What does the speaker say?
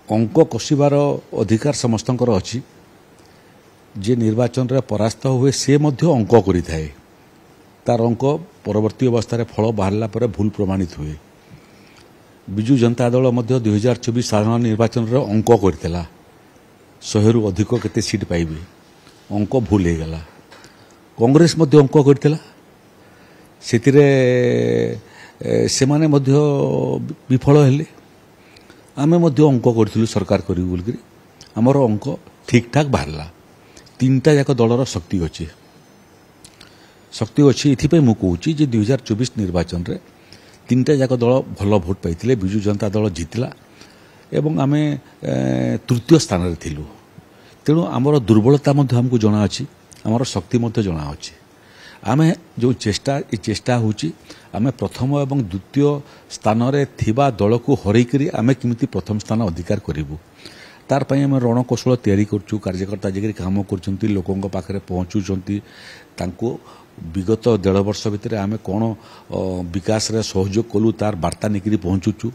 अंक कषिबार अधिकार समस्तंकर अछि जे निर्वाचन रे परास्त हुए से मध्य अंक करिथाए तार अंक परवर्ती अवस्था फल बाहरला पर भूल प्रमाणित हुए। विजु जनता दल मध्य 2024 साधारण निर्वाचन रे अंक करथिला 100 रु अधिक केते सीट पाइबे अंक भूल हो गला। कांग्रेस मध्य अंक करथिला सेतिरे से माने मध्य विफल हेले आमे मध्य अंक करथिलु सरकार करी बोलकरी हमर अंक ठीक ठाक बाहरला। तीनटा जाक दलर शक्ति अच्छी इथिपे मु कहूची जे 2024 निर्वाचन रे तीनटा जाक दल भल भोट पाइथिले। विजु जनता दल जितला एवं आमे तृतीय स्थान रे थिलु। तेणु आमर दुर्बलता मध्य हमको जଣା अछि आमर शक्ति मध्य जଣା अछि। आमे जो चेष्टा होची आमे प्रथम एवं द्वितीय स्थान रे थिबा दल को हरई करी आमे किमिति प्रथम स्थान अधिकार करिवु तार पई आमे रणकौशल तैयारी करछु। कार्यकर्ता जेकरी काम करछंती लोकंक पाखरे पहुंचुचंती तांको विगत 1.5 वर्ष भितर आमे कोन विकास रे सहयोग कलु तार वार्ता निकरी पहुंचुचु।